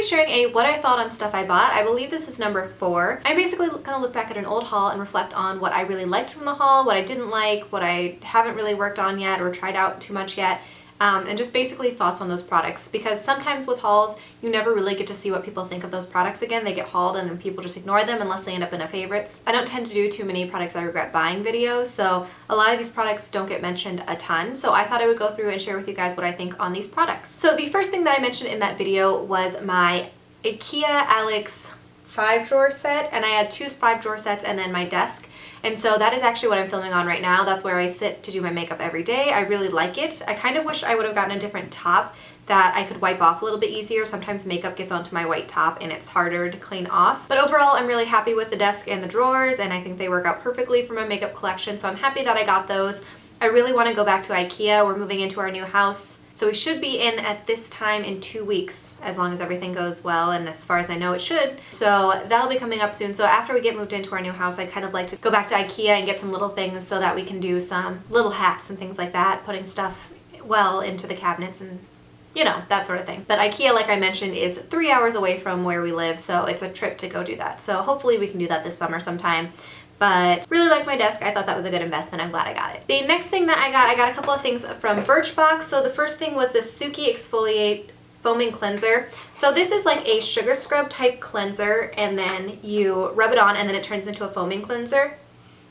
sharing a what I thought on stuff I bought. I believe this is number 4. I'm basically gonna look back at an old haul and reflect on what I really liked from the haul, what I didn't like, what I haven't really worked on yet or tried out too much yet. And just basically thoughts on those products, because sometimes with hauls you never really get to see what people think of those products again. They get hauled and then people just ignore them unless they end up in a favorites. I don't tend to do too many products I regret buying videos, so a lot of these products don't get mentioned a ton, so I thought I would go through and share with you guys what I think on these products. So the first thing that I mentioned in that video was my IKEA Alex 5-drawer set, and I had 2 5-drawer sets and then my desk. And so that is actually what I'm filming on right now. That's where I sit to do my makeup every day. I really like it. I kind of wish I would have gotten a different top that I could wipe off a little bit easier. Sometimes makeup gets onto my white top and it's harder to clean off. But overall, I'm really happy with the desk and the drawers, and I think they work out perfectly for my makeup collection. So I'm happy that I got those. I really want to go back to IKEA. We're moving into our new house, so we should be in at this time in 2 weeks, as long as everything goes well, and as far as I know it should. So that'll be coming up soon. So after we get moved into our new house, I'd kind of like to go back to IKEA and get some little things so that we can do some little hacks and things like that, putting stuff well into the cabinets and, you know, that sort of thing. But IKEA, like I mentioned, is 3 hours away from where we live, so it's a trip to go do that. So hopefully we can do that this summer sometime. But really like my desk. I thought that was a good investment. I'm glad I got it. The next thing that I got a couple of things from Birchbox. So the first thing was this Suki Exfoliate Foaming Cleanser. So this is like a sugar scrub type cleanser, and then you rub it on and then it turns into a foaming cleanser.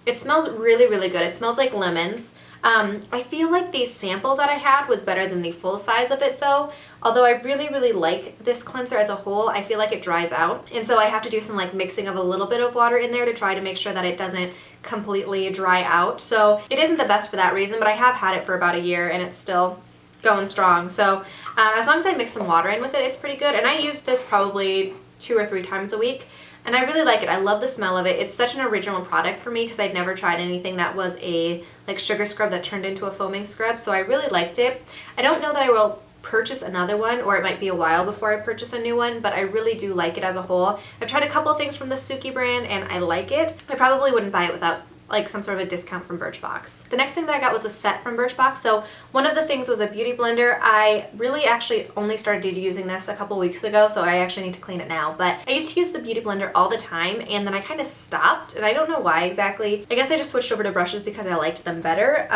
It smells really, really good. It smells like lemons. I feel like the sample that I had was better than the full size of it though. Although I really, really like this cleanser as a whole, I feel like it dries out. And so I have to do some like mixing of a little bit of water in there to try to make sure that it doesn't completely dry out. So it isn't the best for that reason, but I have had it for about a year and it's still going strong. So as long as I mix some water in with it, it's pretty good. And I use this probably 2 or 3 times a week. And I really like it. I love the smell of it. It's such an original product for me because I'd never tried anything that was a like sugar scrub that turned into a foaming scrub. So I really liked it. I don't know that I will purchase another one, or it might be a while before I purchase a new one, but I really do like it as a whole. I've tried a couple of things from the Suki brand and I like it. I probably wouldn't buy it without like some sort of a discount from Birchbox. The next thing that I got was a set from Birchbox. So one of the things was a beauty blender. I really actually only started using this a couple weeks ago, so I actually need to clean it now. But I used to use the beauty blender all the time, and then I kind of stopped, and I don't know why exactly. I guess I just switched over to brushes because I liked them better.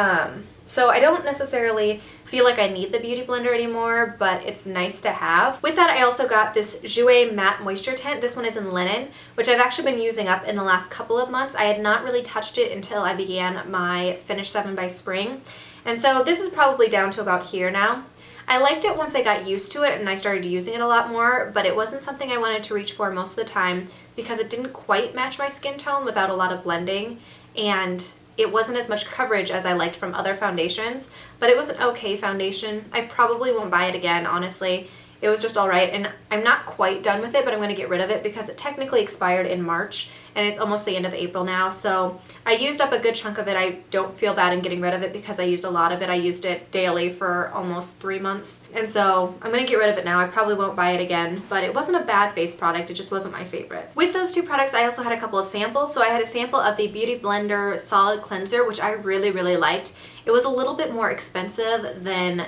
So I don't necessarily feel like I need the beauty blender anymore, but it's nice to have. With that, I also got this Jouer Matte Moisture Tint. This one is in linen, which I've actually been using up in the last couple of months. I had not really touched it until I began my Finish 7 by Spring. And so this is probably down to about here now. I liked it once I got used to it and I started using it a lot more, but it wasn't something I wanted to reach for most of the time because it didn't quite match my skin tone without a lot of blending, and it wasn't as much coverage as I liked from other foundations, but it was an okay foundation. I probably won't buy it again, honestly. It was just alright, and I'm not quite done with it, but I'm going to get rid of it because it technically expired in March, and it's almost the end of April now, so I used up a good chunk of it. I don't feel bad in getting rid of it because I used a lot of it. I used it daily for almost 3 months, and so I'm going to get rid of it now. I probably won't buy it again, but it wasn't a bad face product. It just wasn't my favorite. With those 2 products, I also had a couple of samples. So I had a sample of the Beauty Blender Solid Cleanser, which I really, really liked. It was a little bit more expensive than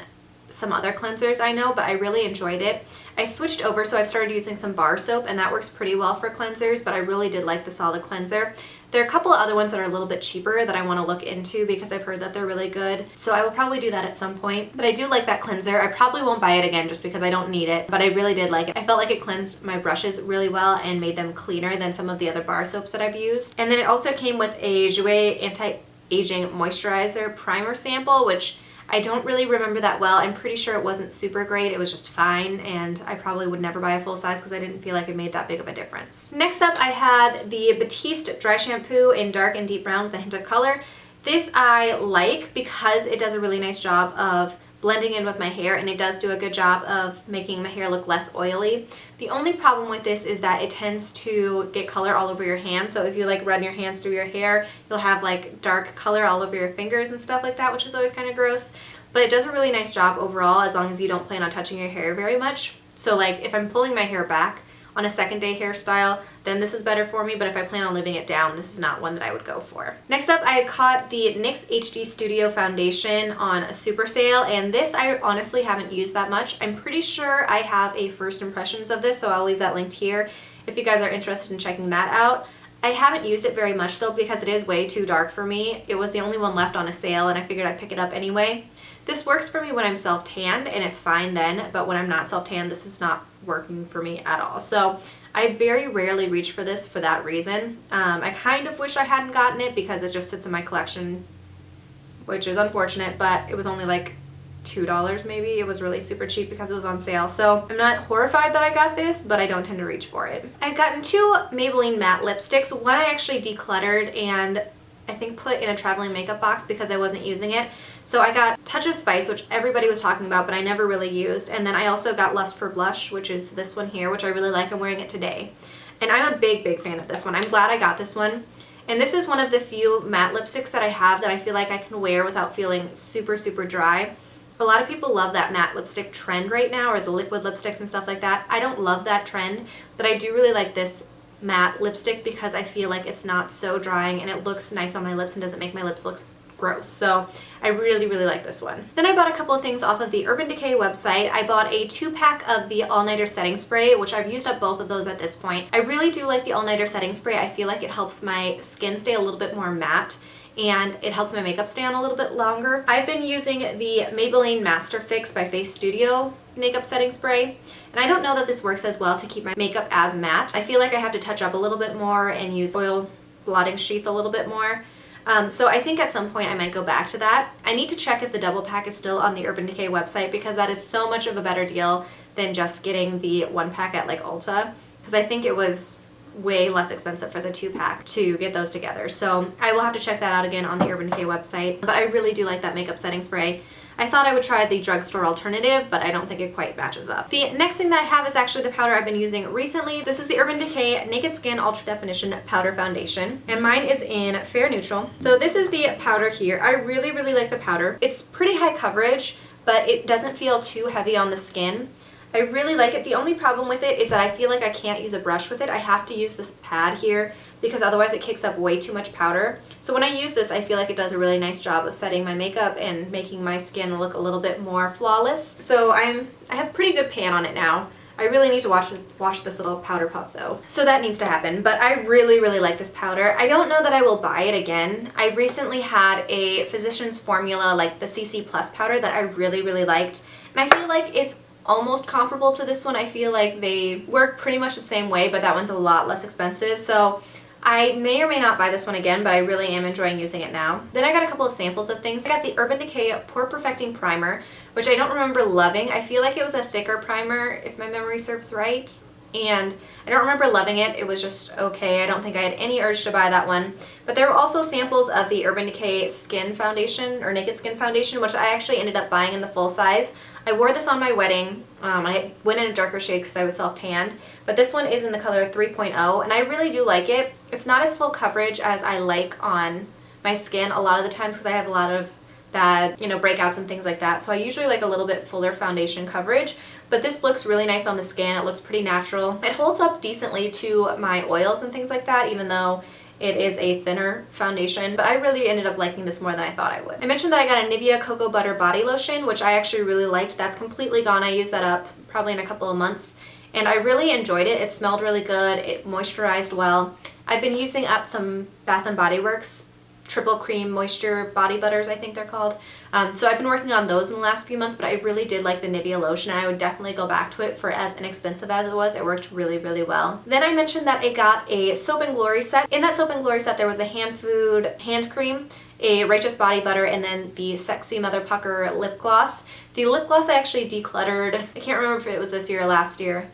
some other cleansers I know, but I really enjoyed it. I switched over, so I've started using some bar soap, and that works pretty well for cleansers, but I really did like the solid cleanser. There are a couple of other ones that are a little bit cheaper that I want to look into because I've heard that they're really good, so I will probably do that at some point. But I do like that cleanser. I probably won't buy it again just because I don't need it, but I really did like it. I felt like it cleansed my brushes really well and made them cleaner than some of the other bar soaps that I've used. And then it also came with a Jouer Anti-Aging Moisturizer Primer sample, which I don't really remember that well. I'm pretty sure it wasn't super great. It was just fine, and I probably would never buy a full size because I didn't feel like it made that big of a difference. Next up, I had the Batiste Dry Shampoo in dark and deep brown with a hint of color. This I like because it does a really nice job of blending in with my hair, and it does do a good job of making my hair look less oily. The only problem with this is that it tends to get color all over your hands, so if you like run your hands through your hair, you'll have like dark color all over your fingers and stuff like that, which is always kind of gross. But it does a really nice job overall as long as you don't plan on touching your hair very much. So like if I'm pulling my hair back on a second day hairstyle, then this is better for me, but if I plan on living it down, this is not one that I would go for. Next up, I caught the NYX HD Studio Foundation on a super sale, and this I honestly haven't used that much. I'm pretty sure I have a first impressions of this, so I'll leave that linked here if you guys are interested in checking that out. I haven't used it very much though because it is way too dark for me. It was the only one left on a sale and I figured I'd pick it up anyway. This works for me when I'm self-tanned and it's fine then, but when I'm not self-tanned, this is not working for me at all. So I very rarely reach for this for that reason. I kind of wish I hadn't gotten it because it just sits in my collection, which is unfortunate, but it was only like $2 maybe. It was really super cheap because it was on sale. So I'm not horrified that I got this, but I don't tend to reach for it. I've gotten two Maybelline matte lipsticks. One I actually decluttered and I think put in a traveling makeup box because I wasn't using it. So I got Touch of Spice, which everybody was talking about, but I never really used. And then I also got Lust for Blush, which is this one here, which I really like. I'm wearing it today. And I'm a big fan of this one. I'm glad I got this one. And this is one of the few matte lipsticks that I have that I feel like I can wear without feeling super dry. A lot of people love that matte lipstick trend right now, or the liquid lipsticks and stuff like that. I don't love that trend, but I do really like this matte lipstick because I feel like it's not so drying and it looks nice on my lips and doesn't make my lips look gross. So I really like this one. Then I bought a couple of things off of the Urban Decay website. I bought a 2-pack of the All Nighter setting spray, which I've used up both of those at this point. I really do like the All Nighter setting spray. I feel like it helps my skin stay a little bit more matte and it helps my makeup stay on a little bit longer. I've been using the Maybelline Master Fix by Face Studio makeup setting spray, and I don't know that this works as well to keep my makeup as matte. I feel like I have to touch up a little bit more and use oil blotting sheets a little bit more. So I think at some point I might go back to that. I need to check if the double pack is still on the Urban Decay website because that is so much of a better deal than just getting the 1-pack at like Ulta, because I think it was way less expensive for the 2-pack to get those together. So I will have to check that out again on the Urban Decay website, but I really do like that makeup setting spray. I thought I would try the drugstore alternative, but I don't think it quite matches up. The next thing that I have is actually the powder I've been using recently. This is the Urban Decay Naked Skin Ultra Definition Powder Foundation, and mine is in Fair Neutral. So this is the powder here. I really like the powder. It's pretty high coverage, but it doesn't feel too heavy on the skin. I really like it. The only problem with it is that I feel like I can't use a brush with it. I have to use this pad here because otherwise it kicks up way too much powder. So when I use this, I feel like it does a really nice job of setting my makeup and making my skin look a little bit more flawless. So I have pretty good pan on it now. I really need to wash this little powder puff though. So that needs to happen, but I really like this powder. I don't know that I will buy it again. I recently had a Physicians Formula, like the CC Plus powder that I really liked, and I feel like it's almost comparable to this one. I feel like they work pretty much the same way, but that one's a lot less expensive. So I may or may not buy this one again, but I really am enjoying using it now. Then I got a couple of samples of things. I got the Urban Decay Pore Perfecting Primer, which I don't remember loving. I feel like it was a thicker primer, if my memory serves right, and I don't remember loving it. It was just okay. I don't think I had any urge to buy that one. But there were also samples of the Urban Decay Skin Foundation, or Naked Skin Foundation, which I actually ended up buying in the full size. I wore this on my wedding. I went in a darker shade because I was self-tanned, but this one is in the color 3.0, and I really do like it. It's not as full coverage as I like on my skin a lot of the times because I have a lot of bad, breakouts and things like that. So I usually like a little bit fuller foundation coverage, but this looks really nice on the skin. It looks pretty natural. It holds up decently to my oils and things like that, even though it is a thinner foundation, but I really ended up liking this more than I thought I would. I mentioned that I got a Nivea Cocoa Butter body lotion, which I actually really liked. That's completely gone. I used that up probably in a couple of months, and I really enjoyed it. It smelled really good. It moisturized well. I've been using up some Bath & Body Works Triple Cream Moisture Body Butters, I think they're called. So I've been working on those in the last few months, but I really did like the Nivea lotion, and I would definitely go back to it for as inexpensive as it was. It worked really well. Then I mentioned that I got a Soap & Glory set. In that Soap & Glory set, there was the Hand Food hand cream, a Righteous Body Butter, and then the Sexy Mother Pucker lip gloss. The lip gloss I actually decluttered. I can't remember if it was this year or last year,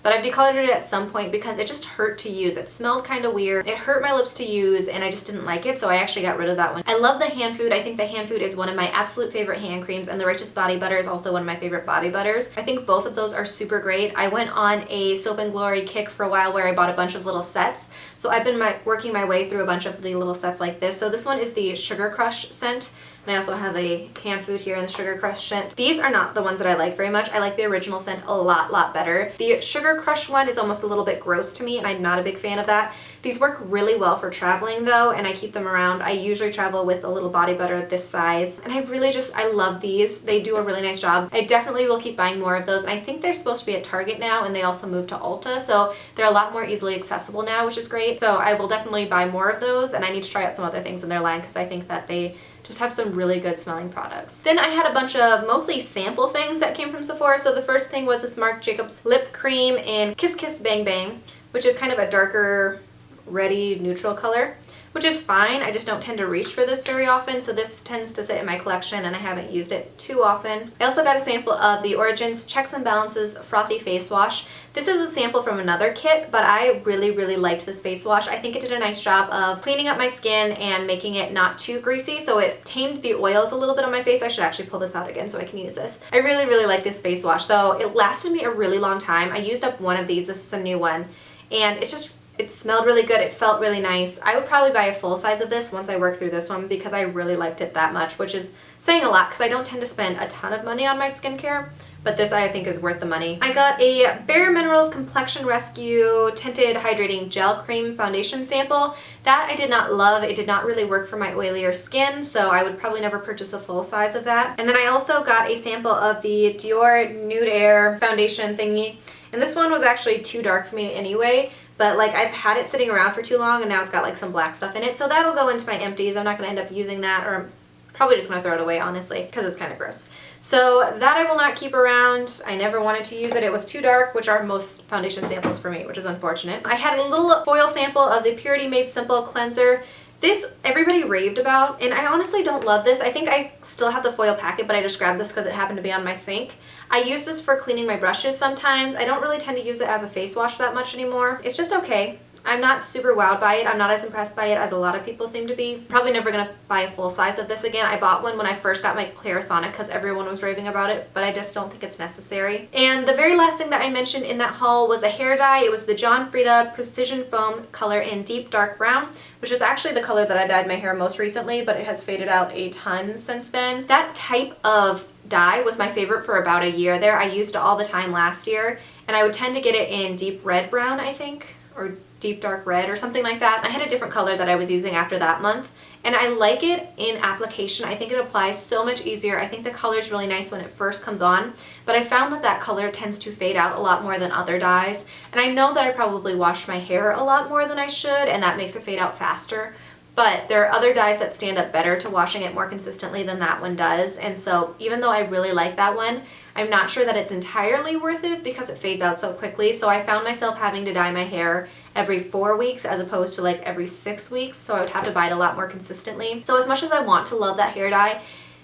but I've decluttered it at some point because it just hurt to use. It smelled kind of weird. It hurt my lips to use, and I just didn't like it, so I actually got rid of that one. I love the Hand Food. I think the Hand Food is one of my absolute favorite hand creams, and the Righteous Body Butter is also one of my favorite body butters. I think both of those are super great. I went on a Soap & Glory kick for a while where I bought a bunch of little sets, so I've been working my way through a bunch of the little sets like this. So this one is the Sugar Crush scent. And I also have a hand food here in the Sugar Crush scent. These are not the ones that I like very much. I like the original scent a lot better. The Sugar Crush one is almost a little bit gross to me, and I'm not a big fan of that. These work really well for traveling though, and I keep them around. I usually travel with a little body butter this size, and I love these. They do a really nice job. I definitely will keep buying more of those, and I think they're supposed to be at Target now, and they also moved to Ulta, so they're a lot more easily accessible now, which is great. So I will definitely buy more of those, and I need to try out some other things in their line because I think that they just have some really good smelling products. Then I had a bunch of mostly sample things that came from Sephora. So the first thing was this Marc Jacobs lip cream in Kiss Kiss Bang Bang, which is kind of a darker reddy neutral color, which is fine. I just don't tend to reach for this very often, so this tends to sit in my collection and I haven't used it too often. I also got a sample of the Origins Checks and Balances Frothy Face Wash. This is a sample from another kit, but I really liked this face wash. I think it did a nice job of cleaning up my skin and making it not too greasy, so it tamed the oils a little bit on my face. I should actually pull this out again so I can use this. I really like this face wash. So it lasted me a really long time. I used up one of these. This is a new one, and it smelled really good. It felt really nice. I would probably buy a full size of this once I work through this one because I really liked it that much, which is saying a lot because I don't tend to spend a ton of money on my skincare, but this I think is worth the money. I got a Bare Minerals Complexion Rescue Tinted Hydrating Gel Cream Foundation sample. That I did not love. It did not really work for my oilier skin, so I would probably never purchase a full size of that. And then I also got a sample of the Dior Nude Air foundation thingy, and this one was actually too dark for me anyway. But like I've had it sitting around for too long and now it's got like some black stuff in it. So that'll go into my empties. I'm not going to end up using that, or I'm probably just going to throw it away honestly because it's kind of gross. So that I will not keep around. I never wanted to use it. It was too dark, which are most foundation samples for me, which is unfortunate. I had a little foil sample of the Purity Made Simple Cleanser. This everybody raved about, and I honestly don't love this. I think I still have the foil packet, but I just grabbed this because it happened to be on my sink. I use this for cleaning my brushes sometimes. I don't really tend to use it as a face wash that much anymore. It's just okay. I'm not super wowed by it. I'm not as impressed by it as a lot of people seem to be. Probably never gonna buy a full size of this again. I bought one when I first got my Clarisonic because everyone was raving about it, but I just don't think it's necessary. And the very last thing that I mentioned in that haul was a hair dye. It was the John Frieda Precision Foam color in Deep Dark Brown, which is actually the color that I dyed my hair most recently, but it has faded out a ton since then. That type of dye was my favorite for about a year there. I used it all the time last year, and I would tend to get it in Deep Red Brown, I think, or Deep Dark Red or something like that. I had a different color that I was using after that month, and I like it in application. I think it applies so much easier. I think the color is really nice when it first comes on, but I found that that color tends to fade out a lot more than other dyes, and I know that I probably wash my hair a lot more than I should, and that makes it fade out faster. But there are other dyes that stand up better to washing it more consistently than that one does, and so even though I really like that one, I'm not sure that it's entirely worth it because it fades out so quickly. So I found myself having to dye my hair every 4 weeks as opposed to like every 6 weeks, so I would have to buy it a lot more consistently. So as much as I want to love that hair dye,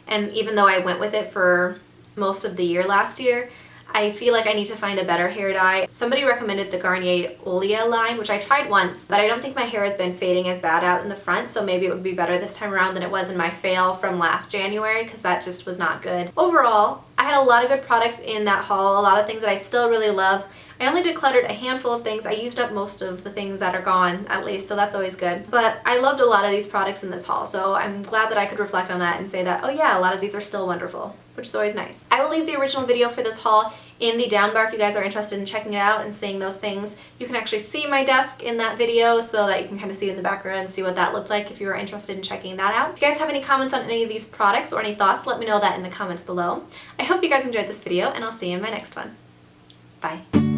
and even though I went with it for most of the year last year, I feel like I need to find a better hair dye. Somebody recommended the Garnier Olia line, which I tried once, but I don't think my hair has been fading as bad out in the front, so maybe it would be better this time around than it was in my fail from last January, because that just was not good. Overall, I had a lot of good products in that haul, a lot of things that I still really love. I only decluttered a handful of things. I used up most of the things that are gone, at least, so that's always good. But I loved a lot of these products in this haul, so I'm glad that I could reflect on that and say that, oh yeah, a lot of these are still wonderful, which is always nice. I will leave the original video for this haul in the down bar if you guys are interested in checking it out and seeing those things. You can actually see my desk in that video so that you can kind of see it in the background and see what that looked like if you are interested in checking that out. If you guys have any comments on any of these products or any thoughts, let me know that in the comments below. I hope you guys enjoyed this video, and I'll see you in my next one. Bye.